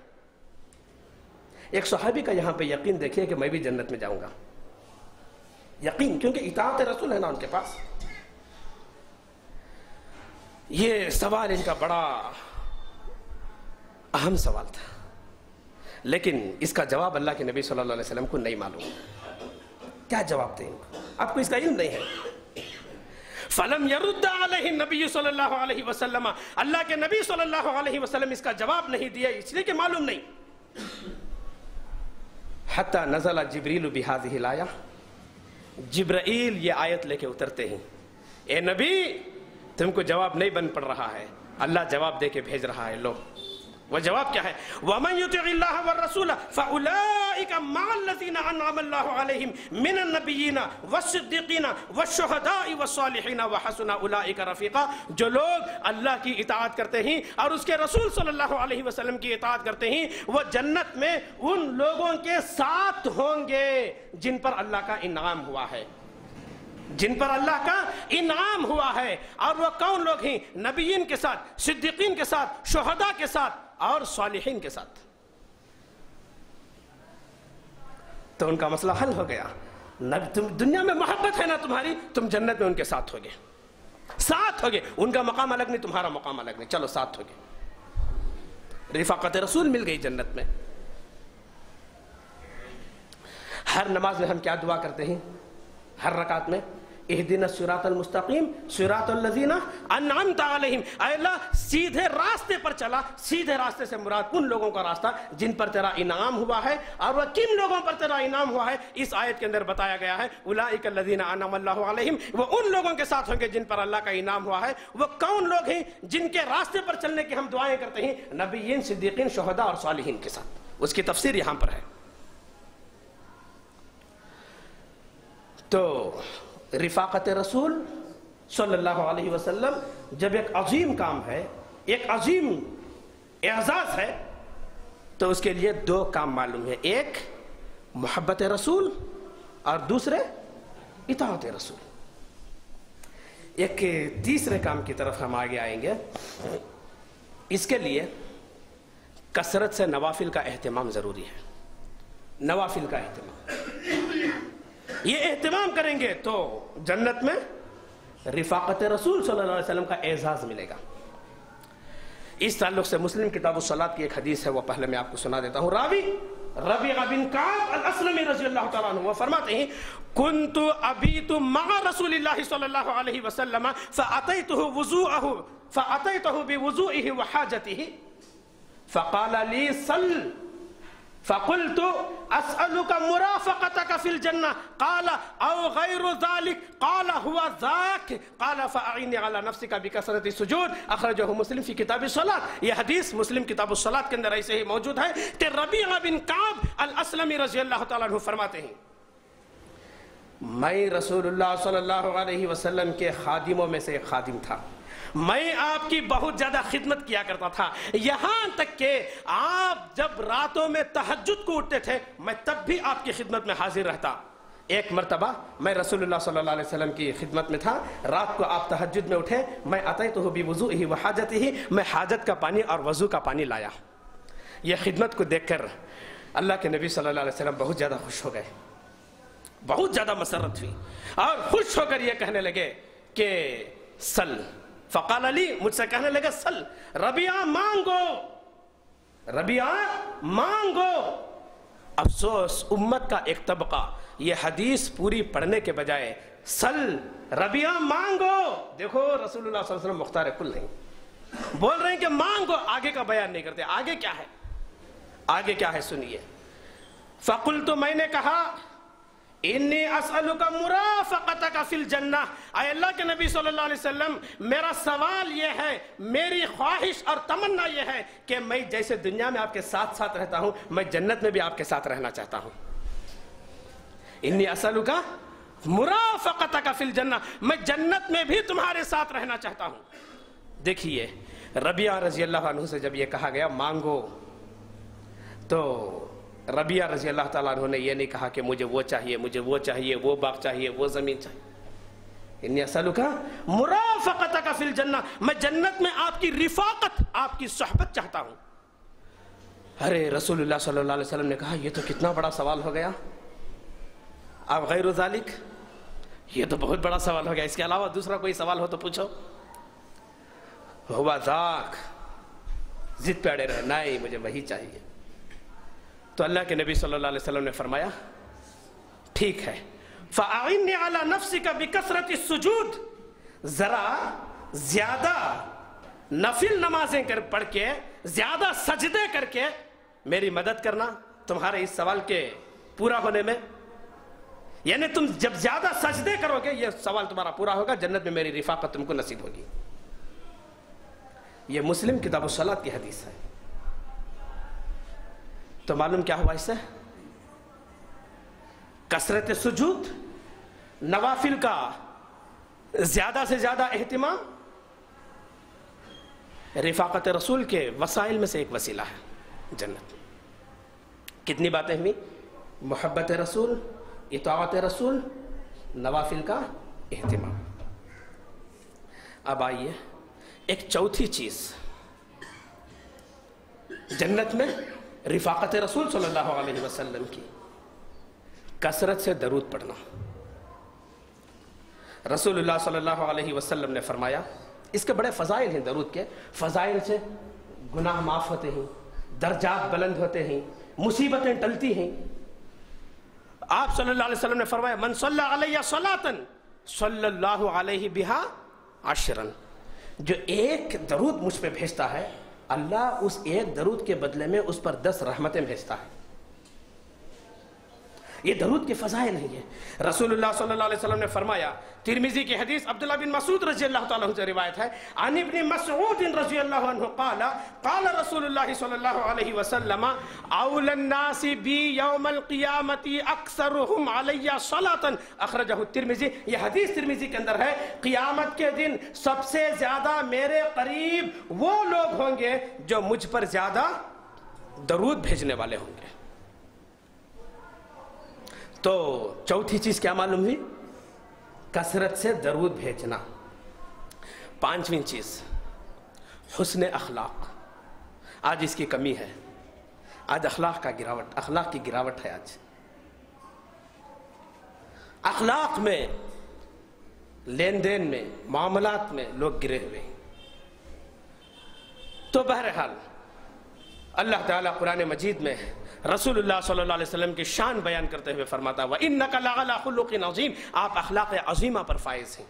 ایک صحابی کا یہاں پہ یقین دیکھیے کہ میں بھی جنت میں جاؤں گا، یقین، کیونکہ اطاعت رسول ہے نا ان کے پاس۔ یہ سوال ان کا بڑا اہم سوال تھا، لیکن اس کا جواب اللہ کے نبی صلی اللہ علیہ وسلم کو نہیں معلوم، کیا جواب دیں ان کو، آپ کو اس کا علم نہیں ہے۔ فَلَمْ يَرُدَّ عَلَيْهِ النَّبِيُّ صلی اللہ علیہ وسلم، اللہ کے نبی صلی اللہ علیہ وسلم اس کا جواب نہیں دیا اس لیے کہ معلوم نہیں۔ حَتَّى نَزَلَ جِبْرِيلُ بِهَذِهِ الْآيَةِ، جبرائیل یہ آیت لے کے اترتے ہیں، اے نبی تم کو جواب نہیں بن پڑ رہا ہے، اللہ جواب دے کے بھیج رہا ہے۔ لو وہ جواب کیا ہے؟ وَمَن يُطِعِ اللَّهَ وَالرَّسُولَ فَأُولَئِكَ مَعَ الَّذِينَ أَنْعَمَ اللَّهُ عَلَيْهِمْ مِنَ النَّبِيِّينَ وَالصِّدِّيقِينَ وَالشُّهَدَاءِ وَالصَّالِحِينَ وَحَسُنَ أُولَئِكَ رَفِيقًا، جو لوگ اللہ کی اطاعت کرتے ہیں اور اس کے رسول صلی اللہ علیہ وسلم کی اطاعت کرتے ہیں وہ جنت میں ان لوگوں کے ساتھ ہوں گے جن پر اللہ کا انعام ہوا ہے، جن پر اللہ کا انعام ہوا ہے۔ اور وہ کون لوگ ہیں؟ نبیین کے ساتھ، صدیقین کے ساتھ، شہداء کے ساتھ اور صالحین کے ساتھ۔ تو ان کا مسئلہ حل ہو گیا، تم دنیا میں محبت ہے نا تمہاری، تم جنت میں ان کے ساتھ ہوگے، ساتھ ہوگے، ان کا مقام الگ نہیں تمہارا مقام الگ نہیں، چلو ساتھ ہوگے، رفاقت رسول مل گئی جنت میں۔ ہر نماز میں ہم کیا دعا کرتے ہیں؟ ہر رکعت میں اہدنا الصراط المستقیم صراط الذین انعمت علیہم، اے اللہ سیدھے راستے پر چلا۔ سیدھے راستے سے مراد ان لوگوں کا راستہ جن پر تیرا انعام ہوا ہے، اور وہ کن لوگوں پر تیرا انعام ہوا ہے اس آیت کے اندر بتایا گیا ہے، اولئک الذین انعم اللہ علیہم، وہ ان لوگوں کے ساتھ ہوں گے جن پر اللہ کا انعام ہوا ہے۔ وہ کون لوگ ہیں؟ جن کے راستے پر چلنے کی ہم دعائیں کرتے ہیں، نبیین، صدیقین، شہداء اور صالحین کے ساتھ۔ اس کی تفسیر یہاں پر ہے۔ تو رفاقت رسول صلی اللہ علیہ وسلم جب ایک عظیم کام ہے، ایک عظیم اعزاز ہے، تو اس کے لیے دو کام معلوم ہے، ایک محبت رسول اور دوسرے اطاعت رسول۔ ایک تیسرے کام کی طرف ہم آگے آئیں گے۔ اس کے لیے کثرت سے نوافل کا اہتمام ضروری ہے۔ نوافل کا اہتمام، یہ اہتمام کریں گے تو جنت میں رفاقت رسول صلی اللہ علیہ وسلم کا اعزاز ملے گا۔ اس تعلق سے مسلم کتاب الصلاۃ کی ایک حدیث ہے، وہ پہلے میں آپ کو سنا دیتا ہوں۔ راوی ربیعہ بن کعب الاسلمی رضی اللہ تعالیٰ عنہ وہ فرماتے ہیں، کنت ابیت مع رسول اللہ صلی اللہ علیہ وسلم فأتيته بوضوئه وحاجته فقال لي صل فقلت أسألك مرافقتك في الجنة قال أو غير ذلك قال هو ذاك قال فأعني على نفسك بكثرة السجود أخرجه مسلم في كتاب الصلاة۔ یہ حدیث مسلم کتاب الصلاة کے اندر ایسے ہی موجود ہے کہ ربیعہ بن کعب الاسلمی رضی اللہ تعالیٰ عنہ فرماتے ہیں، میں رسول اللہ صلی اللہ علیہ وسلم کے خادموں میں سے ایک خادم تھا، میں آپ کی بہت زیادہ خدمت کیا کرتا تھا، یہاں تک کہ آپ جب راتوں میں تہجد کو اٹھتے تھے میں تب بھی آپ کی خدمت میں حاضر رہتا۔ ایک مرتبہ میں رسول اللہ صلی اللہ علیہ وسلم کی خدمت میں تھا، رات کو آپ تہجد میں اٹھے، میں اتیتہ بوضوئہ وحاجتہ، میں حاجت کا پانی اور وضو کا پانی لایا۔ یہ خدمت کو دیکھ کر اللہ کے نبی صلی اللہ علیہ وسلم بہت زیادہ خوش ہو گئے، بہت زیادہ مسرت ہوئی، اور خوش ہو کر یہ کہنے لگے کہ سل، فقال علی، مجھ سے کہنے لگے سل، ربیعہ مانگو، ربیعہ مانگو۔ افسوس امت کا ایک طبقہ یہ حدیث پوری پڑھنے کے بجائے سل، ربیعہ مانگو، دیکھو رسول اللہ صلی اللہ علیہ وسلم مختار کل نہیں، بول رہے ہیں کہ مانگو، آگے کا بیان نہیں کرتے۔ آگے کیا ہے؟ آگے کیا ہے سنیے۔ فقلت، میں نے کہا، انی اسألک مرافقتک فی الجنہ، اے اللہ کے نبی صلی اللہ علیہ وسلم میرا سوال یہ ہے، میری خواہش اور تمنا یہ ہے کہ میں جیسے دنیا میں آپ کے ساتھ ساتھ رہتا ہوں میں جنت میں بھی آپ کے ساتھ رہنا چاہتا ہوں۔ انی اسألک مرافقتک فی الجنہ، میں جنت میں بھی تمہارے ساتھ رہنا چاہتا ہوں۔ دیکھیے ربیعہ رضی اللہ عنہ سے جب یہ کہا گیا مانگو، تو ربیعہ رضی اللہ تعالیٰ عنہ نے یہ نہیں کہا کہ مجھے وہ چاہیے، مجھے وہ چاہیے، وہ باغ چاہیے، وہ زمین چاہیے۔ انی اسألک مرافقتک فی الجنہ، میں جنت میں آپ کی رفاقت، آپ کی صحبت چاہتا ہوں۔ ارے رسول اللہ صلی اللہ علیہ وسلم نے کہا یہ تو کتنا بڑا سوال ہو گیا، آپ غیر ذالک، یہ تو بہت بڑا سوال ہو گیا، اس کے علاوہ دوسرا کوئی سوال ہو تو پوچھو۔ ہوا ذاک، ضد پہ اڑے رہے، نہیں مجھے وہی چاہیے۔ تو اللہ کے نبی صلی اللہ علیہ وسلم نے فرمایا ٹھیک ہے، فَأَعِنِّ عَلَى نَفْسِكَ بِكَثْرَةِ السُّجُودِ، ذرا زیادہ نفل نمازیں پڑھ کے، زیادہ سجدے کر کے میری مدد کرنا تمہارے اس سوال کے پورا ہونے میں، یعنی تم جب زیادہ سجدے کرو گے یہ سوال تمہارا پورا ہوگا، جنت میں میری رفاقت تم کو نصیب ہوگی۔ یہ مسلم کتاب الصلاۃ کی حدیث ہے۔ تو معلوم کیا ہوا اس سے؟ کثرت سجود، نوافل کا زیادہ سے زیادہ اہتمام رفاقت رسول کے وسائل میں سے ایک وسیلہ ہے جنت۔ کتنی باتیں ہوئی؟ محبت رسول، اطاعت رسول، نوافل کا اہتمام۔ اب آئیے ایک چوتھی چیز جنت میں رفاقت رسول صلی اللہ علیہ وسلم کی، کثرت سے درود پڑھنا۔ رسول اللہ صلی اللہ علیہ وسلم نے فرمایا، اس کے بڑے فضائل ہیں، درود کے فضائل سے گناہ معاف ہوتے ہیں، درجات بلند ہوتے ہیں، مصیبتیں ٹلتی ہیں۔ آپ صلی اللہ علیہ وسلم نے فرمایا من صلی علیہ صلاۃ صلی اللہ علیہ بہا عشرا، جو ایک درود مجھ پہ بھیجتا ہے اللہ اس ایک درود کے بدلے میں اس پر 10 رحمتیں بھیجتا ہے۔ یہ درود کے فضائل نہیں ہے۔ رسول اللہ صلی اللہ علیہ وسلم نے فرمایا، ترمذی کی حدیث عبداللہ بن مسعود رضی اللہ تعالیٰ عنہ سے روایت ہے، عن ابن مسعود رضی اللہ عنہ قال قال رسول اللہ صلی اللہ علیہ وسلم اول الناس بی یوم القیامت اکثرهم علی صلاۃ، اخرجہ الترمذی۔ یہ حدیث ترمذی کے اندر ہے، قیامت کے دن سب سے زیادہ میرے قریب وہ لوگ ہوں گے جو مجھ پر زیادہ درود بھیجنے والے ہوں گے۔ تو چوتھی چیز کیا معلوم ہوئی؟ کثرت سے درود بھیجنا۔ پانچویں چیز حسن اخلاق۔ آج اس کی کمی ہے، آج اخلاق کی گراوٹ ہے۔ آج اخلاق میں، لین دین میں، معاملات میں لوگ گرے ہوئے ہیں۔ تو بہرحال اللہ تعالیٰ قرآن مجید میں رسول اللہ صلی اللہ علیہ وسلم کی شان بیان کرتے ہوئے فرماتا ہے وَإِنَّكَ لَعَلَىٰ خُلُقٍ عَظِيمٍ، آپ اخلاق عظیمہ پر فائز ہیں۔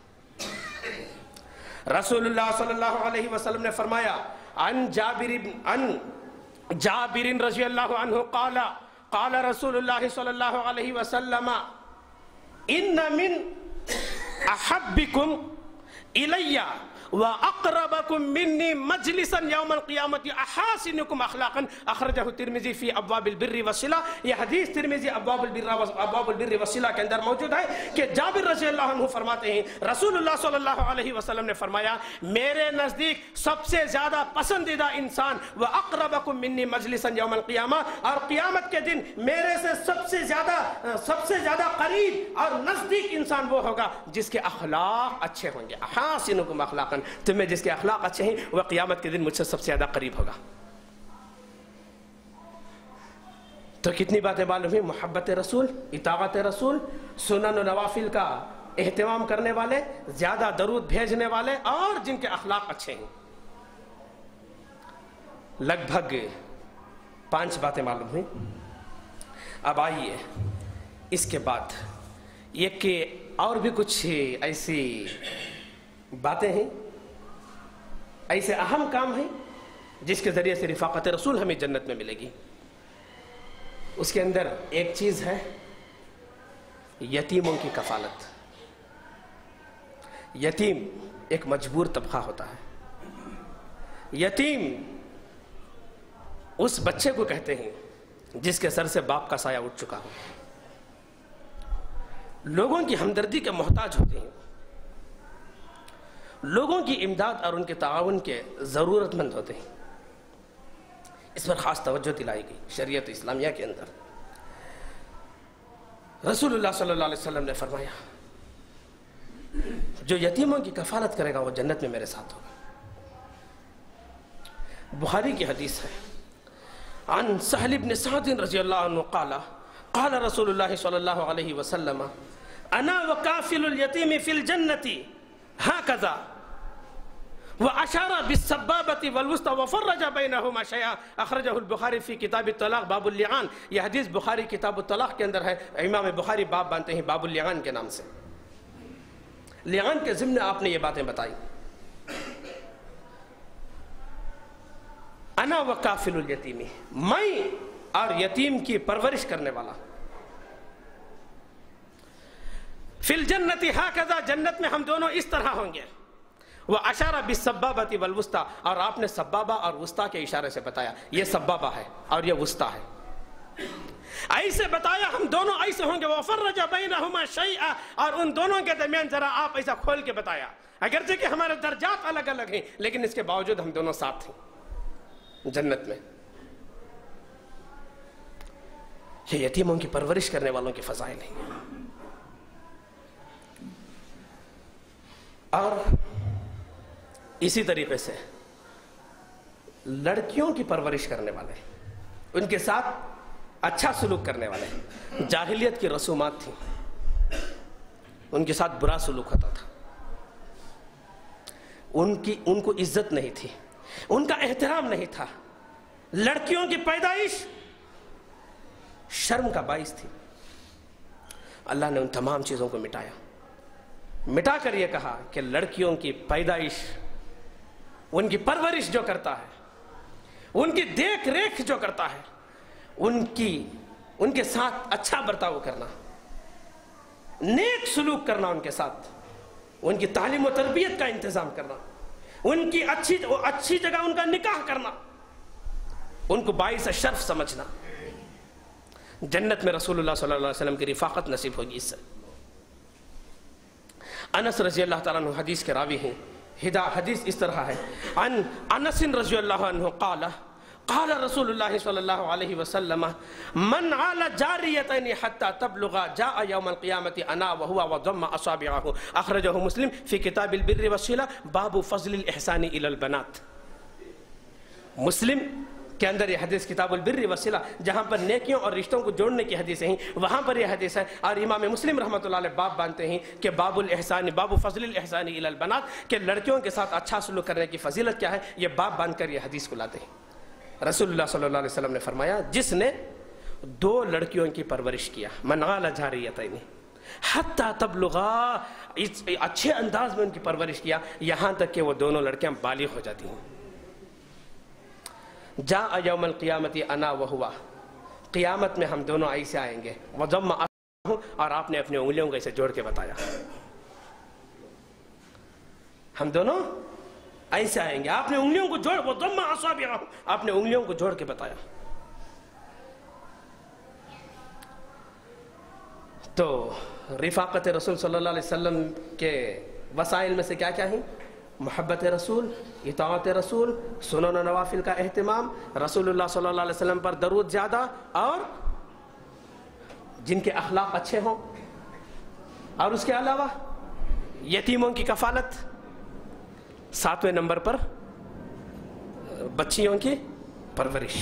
رسول اللہ صلی اللہ علیہ وسلم نے فرمایا عن جابر رضی اللہ عنہ قال قال رسول اللہ صلی اللہ علیہ وسلم ان من احبکم الی وَأَقْرَبَكُم مِّنِّي مَجْلِسًا يَوْمَ الْقِيَامَةِ أَحَاسِنُكُمْ أَخْلَاقًا، اخرجہ ترمذی فی ابواب البر والصلہ۔ یہ حدیث ترمذی ابواب البر والصلہ کے اندر موجود ہے کہ جابر رضی اللہ عنہ فرماتے ہیں رسول اللہ صلی اللہ علیہ وسلم نے فرمایا میرے نزدیک سب سے زیادہ پسندیدہ انسان وَأَقْرَبَكُم مِّنِّي مَجْلِسًا يَوْمَ الْقِيَامَةِ، اور قیامت کے دن میرے سے سب سے زیادہ قریب اور نزدیک انسان وہ ہوگا جس کے اخلاق اچھے ہوں گے۔ أَحَاسِنُكُمْ أَخْلَاقًا، تمہیں جس کے اخلاق اچھے ہیں وہ قیامت کے دن مجھ سے سب سے زیادہ قریب ہوگا۔ تو کتنی باتیں معلوم ہوئی؟ محبت رسول، اطاعت رسول، سنن و نوافل کا اہتمام کرنے والے، زیادہ درود بھیجنے والے، اور جن کے اخلاق اچھے ہیں۔ لگ بھگ 5 باتیں معلوم ہوئی۔ اب آئیے اس کے بعد یہ کہ اور بھی کچھ ایسی باتیں ہیں، ایسے اہم کام ہیں جس کے ذریعے سے رفاقت رسول ہمیں جنت میں ملے گی۔ اس کے اندر ایک چیز ہے یتیموں کی کفالت۔ یتیم ایک مجبور طبقہ ہوتا ہے۔ یتیم اس بچے کو کہتے ہیں جس کے سر سے باپ کا سایہ اٹھ چکا ہو، لوگوں کی ہمدردی کے محتاج ہوتے ہیں، لوگوں کی امداد اور ان کے تعاون کے ضرورت مند ہوتے ہیں۔ اس پر خاص توجہ دلائی گئی شریعت اسلامیہ کے اندر۔ رسول اللہ صلی اللہ علیہ وسلم نے فرمایا جو یتیموں کی کفالت کرے گا وہ جنت میں میرے ساتھ ہوگا۔ بخاری کی حدیث ہے عن سہل بن سعد رضی اللہ عنہ قال قال رسول اللہ صلی اللہ علیہ وسلم انا وکافل الیتیم فی الجنت ہکذا واشار بالسبابۃ والوسطى وفرج بینہما شیئا، اخرجہ البخاری فی کتاب الطلاق باب اللعان۔ یہ حدیث بخاری کتاب الطلاق کے اندر ہے۔ امام بخاری باب باندھتے ہیں باب اللعان کے نام سے۔ لعان کے ضمن آپ نے یہ باتیں بتائی، انا وکافل الیتیم، میں اور یتیم کی پرورش کرنے والا، فی الجنت ہکذا، جنت میں ہم دونوں اس طرح ہوں گے، واشار بالسبابۃ والوسطى، اور آپ نے سبابہ اور وسطیٰ کے اشارے سے بتایا یہ سبابہ ہے اور یہ وسطیٰ ہے، ایسے بتایا ہم دونوں ایسے ہوں گے، وفرج بینہما شیئا، اور ان دونوں کے درمیان ذرا آپ ایسا کھول کے بتایا، اگرچہ کہ ہمارے درجات الگ الگ ہیں لیکن اس کے باوجود ہم دونوں ساتھ ہیں جنت میں۔ یہ یتیموں کی پرورش کرنے والوں کے فضائل ہیں۔ اور اسی طریقے سے لڑکیوں کی پرورش کرنے والے، ان کے ساتھ اچھا سلوک کرنے والے۔ جاہلیت کی رسومات تھیں، ان کے ساتھ برا سلوک ہوتا تھا، ان کو عزت نہیں تھی، ان کا احترام نہیں تھا، لڑکیوں کی پیدائش شرم کا باعث تھی۔ اللہ نے ان تمام چیزوں کو مٹایا۔ مٹا کر یہ کہا کہ لڑکیوں کی پیدائش، ان کی پرورش جو کرتا ہے، ان کی دیکھ ریکھ جو کرتا ہے، ان کے ساتھ اچھا برتاؤ کرنا، نیک سلوک کرنا ان کے ساتھ، ان کی تعلیم و تربیت کا انتظام کرنا، ان کی اچھی جگہ ان کا نکاح کرنا، ان کو باعث شرف سمجھنا، جنت میں رسول اللہ صلی اللہ علیہ وسلم کی رفاقت نصیب ہوگی اس سے۔ انس رضی اللہ تعالیٰ عنہ حدیث کے راوی ہیں، حدیث اس طرح ہے، عن انس رضی اللہ عنہ قال قال رسول اللہ صلی اللہ علیہ وسلم من عال جاریتین حتی تبلغا جاء یوم القیامت انا وہوا وضم اصابعہ، اخرجہ مسلم فی کتاب البر والصلہ باب فضل الاحسان الی البنات۔ مسلم کے اندر یہ حدیث کتاب البر والصلہ، جہاں پر نیکیوں اور رشتوں کو جوڑنے کی حدیثیں ہیں، وہاں پر یہ حدیث ہے، اور امام مسلم رحمۃ اللہ علیہ باب باندھتے ہیں کہ باب الاحسان، باب فضل الاحسان الی البنات، کہ لڑکیوں کے ساتھ اچھا سلوک کرنے کی فضیلت کیا ہے، یہ باب باندھ کر یہ حدیث کو لاتے ہیں۔ رسول اللہ صلی اللہ علیہ وسلم نے فرمایا، جس نے 2 لڑکیوں کی پرورش کیا، من عال جاریتین حتی تبلغا، اچھے انداز میں ان کی پرورش کیا یہاں تک کہ وہ دونوں لڑکیاں بالغ ہو جاتی ہیں، جاء یوم القیامت انا وہوا، قیامت میں ہم دونوں ایسے آئیں گے، وضم اصابعہ، اور آپ نے اپنے انگلیوں کو ایسے جوڑ کے بتایا، ہم دونوں ایسے آئیں گے، آپ نے انگلیوں کو جوڑ، وضم اصابعہ، آپ نے انگلیوں کو جوڑ کے بتایا۔ تو رفاقت رسول صلی اللہ علیہ وسلم کے وسائل میں سے کیا کیا ہیں؟ محبت رسول، اطاعت رسول، سنن و نوافل کا اہتمام، رسول اللہ صلی اللہ علیہ وسلم پر درود زیادہ، اور جن کے اخلاق اچھے ہوں، اور اس کے علاوہ یتیموں کی کفالت، 7ویں نمبر پر بچیوں کی پرورش۔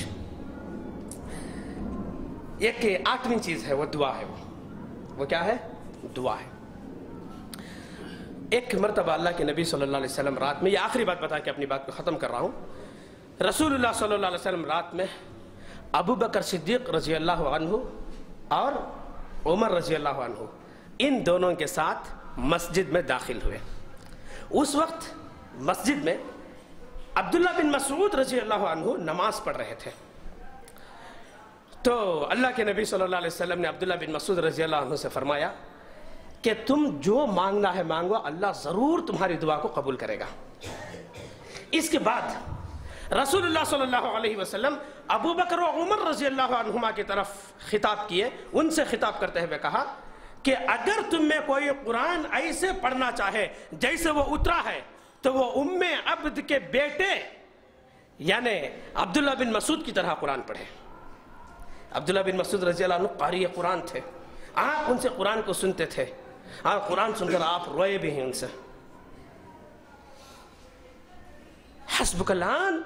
ایک 8ویں چیز ہے، وہ دعا ہے، وہ کیا ہے؟ دعا ہے۔ ایک مرتبہ اللہ کے نبی صلی اللہ علیہ وسلم رات میں، یہ آخری بات بتا کے اپنی بات کو ختم کر رہا ہوں، رسول اللہ صلی اللہ علیہ وسلم رات میں ابو بکر صدیق رضی اللہ عنہ اور عمر رضی اللہ عنہ، ان دونوں کے ساتھ مسجد میں داخل ہوئے۔ اس وقت مسجد میں عبداللہ بن مسعود رضی اللہ عنہ نماز پڑھ رہے تھے، تو اللہ کے نبی صلی اللہ علیہ وسلم نے عبداللہ بن مسعود رضی اللہ عنہ سے فرمایا کہ تم جو مانگنا ہے مانگو، اللہ ضرور تمہاری دعا کو قبول کرے گا۔ اس کے بعد رسول اللہ صلی اللہ علیہ وسلم ابو بکر و عمر رضی اللہ عنہما کی طرف خطاب کیے، ان سے خطاب کرتے ہوئے کہا کہ اگر تم میں کوئی قرآن ایسے پڑھنا چاہے جیسے وہ اترا ہے، تو وہ ام عبد کے بیٹے یعنی عبداللہ بن مسعود کی طرح قرآن پڑھے۔ عبداللہ بن مسعود رضی اللہ عنہ قاری قرآن تھے، آپ ان سے قرآن کو سنتے تھے، اور قرآن سن کر آپ روئے بھی ہیں ان سے۔ حسبک الآن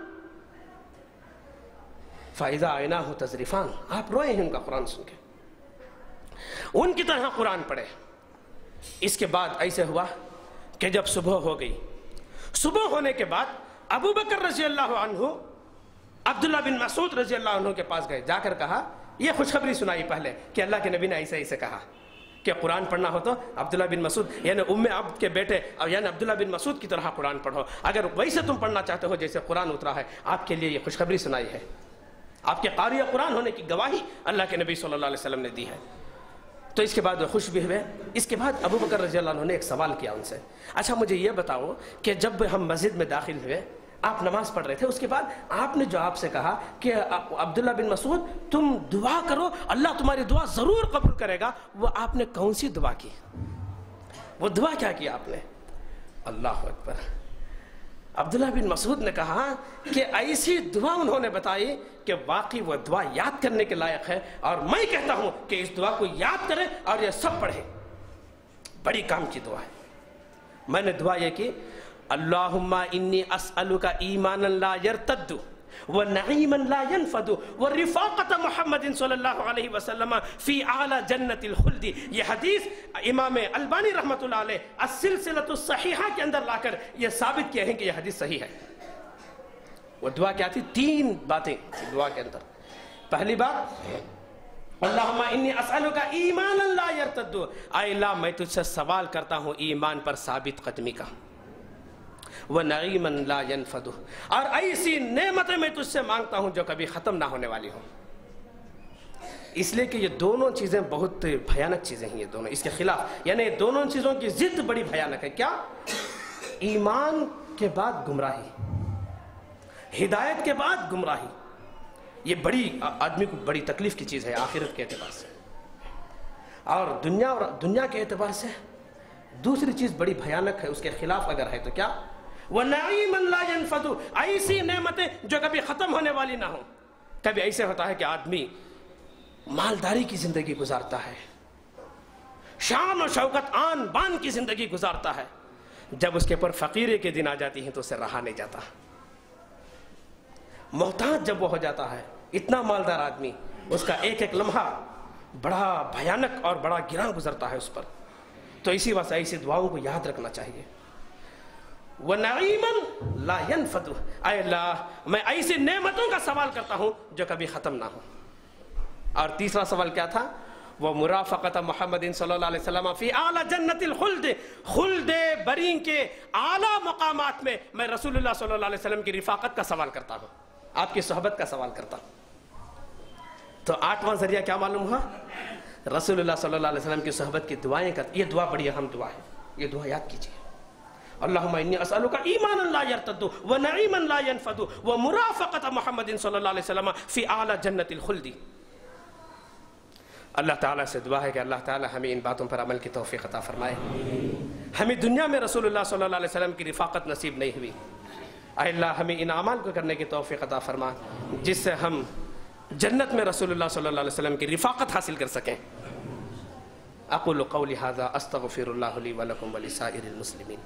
فَإِذَا عَيْنَاهُ تَذْرِفَانِ، آپ روئے ہیں ان کا قرآن سن کے، ان کی طرح قرآن پڑھے۔ اس کے بعد ایسے ہوا کہ جب صبح ہو گئی، صبح ہونے کے بعد ابو بکر رضی اللہ عنہ عبداللہ بن مسعود رضی اللہ عنہ کے پاس گئے، جا کر کہا، یہ خوشخبری سنائی پہلے کہ اللہ کے نبی نے ایسے ایسے کہا کہ قرآن پڑھنا ہو تو عبداللہ بن مسعود یعنی ام عبد کے بیٹے یعنی عبداللہ بن مسعود کی طرح قرآن پڑھو، اگر ویسے تم پڑھنا چاہتے ہو جیسے قرآن اترا ہے، آپ کے لیے یہ خوشخبری سنائی ہے، آپ کے قاری قرآن ہونے کی گواہی اللہ کے نبی صلی اللہ علیہ وسلم نے دی ہے۔ تو اس کے بعد وہ خوش بھی ہوئے۔ اس کے بعد ابو بکر رضی اللہ عنہ نے ایک سوال کیا ان سے، اچھا مجھے یہ بتاؤ کہ جب ہم مسجد میں داخل ہوئے، آپ نماز پڑھ رہے تھے، اس کے بعد آپ نے جو آپ سے کہا کہ عبداللہ بن مسعود تم دعا کرو اللہ تمہاری دعا ضرور قبول کرے گا، وہ آپ نے کون سی دعا کی؟ وہ دعا کیا کی آپ نے؟ اللہ اکبر۔ عبداللہ بن مسعود نے کہا کہ ایسی دعا انہوں نے بتائی کہ واقعی وہ دعا یاد کرنے کے لائق ہے، اور میں کہتا ہوں کہ اس دعا کو یاد کریں اور یہ سب پڑھیں، بڑی کام کی دعا ہے۔ میں نے دعا یہ کی، اللہم انی اسألک ایمانا لا یرتد ونعیما لا ینفد ورفاقت محمد صلی اللہ علیہ وسلم فی اعلی جنت الخلد۔ یہ حدیث امام البانی رحمۃ اللہ علیہ السلسلۃ الصحیحہ کے اندر لا کر یہ ثابت کیا ہے کہ یہ حدیث صحیح ہے۔ وہ دعا کیا تھی؟ 3 باتیں دعا کے اندر۔ پہلی بات، اللہم انی اسألک ایمانا لا یرتد، اے اللہ میں تجھ سے سوال کرتا ہوں ایمان پر ثابت قدمی کا، وَنَعِيمًا لَا يَنْفَدُ، اور ایسی نعمتیں میں تجھ سے مانگتا ہوں جو کبھی ختم نہ ہونے والی ہوں۔ اس لیے کہ یہ دونوں چیزیں بہت بھیانک چیزیں ہیں، یہ دونوں اس کے خلاف، یعنی دونوں چیزوں کی ضد بڑی بھیانک ہے۔ کیا؟ ایمان کے بعد گمراہی، ہدایت کے بعد گمراہی، یہ بڑی آدمی کو بڑی تکلیف کی چیز ہے آخرت کے اعتبار سے، اور دنیا کے اعتبار سے دوسری چیز بڑی بھیانک ہے، اس کے خلاف اگر ہے تو کیا؟ وَنَعِيمًا لَا يَنْفَدُ، ایسی نعمتیں جو کبھی ختم ہونے والی نہ ہوں۔ کبھی ایسے ہوتا ہے کہ آدمی مالداری کی زندگی گزارتا ہے، شان و شوکت آن بان کی زندگی گزارتا ہے، جب اس کے پر فقیرے کے دن آ جاتی ہیں تو اسے رہا نہیں جاتا۔ محتاج جب وہ ہو جاتا ہے، اتنا مالدار آدمی، اس کا ایک ایک لمحہ بڑا بھیانک اور بڑا گراں گزرتا ہے اس پر۔ تو اسی واسطے ایسی دعاؤں کو یاد رکھنا چاہیے۔ وَنَعِيمًا لَا يَنْفَدُ، اے اللہ میں ایسی نعمتوں کا سوال کرتا ہوں جو کبھی ختم نہ ہو۔ اور تیسرا سوال کیا تھا؟ وَمُرَافَقَةَ مُحَمَّدٍ صلی اللہ علیہ وسلم فی اعلیٰ جنت الخلد، خلد برین کے اعلیٰ مقامات میں میں رسول اللہ صلی اللہ علیہ وسلم کی رفاقت کا سوال کرتا ہوں، آپ کی صحبت کا سوال کرتا ہوں۔ تو آٹھواں ذریعہ کیا معلوم ہوا؟ رسول اللہ صلی اللہ علیہ وسلم کی صحبت کی دعائیں کرتے۔ یہ دعا بڑی اہم دعا ہے، یہ دعا یاد کیجیے۔ اللہم انی اسألک ایمانا لا یرتد، ونعیما لا ینفد، ومرافقۃ محمد صلی اللہ علیہ وسلم فی اعلیٰ جنت الخلد۔ اللہ تعالیٰ سے دعا ہے کہ اللہ تعالیٰ ہمیں ان باتوں پر عمل کی توفیق عطا فرمائے۔ ہمیں دنیا میں رسول اللہ صلی اللہ علیہ وسلم کی رفاقت نصیب نہیں ہوئی، اے اللہ ہمیں ان اعمال کو کرنے کی توفیق عطا فرما جس سے ہم جنت میں رسول اللہ صلی اللہ علیہ وسلم کی رفاقت حاصل کر سکیں۔ اقول قولی ھذا استغفر اللہ لی ولکم ولسائر المسلمین۔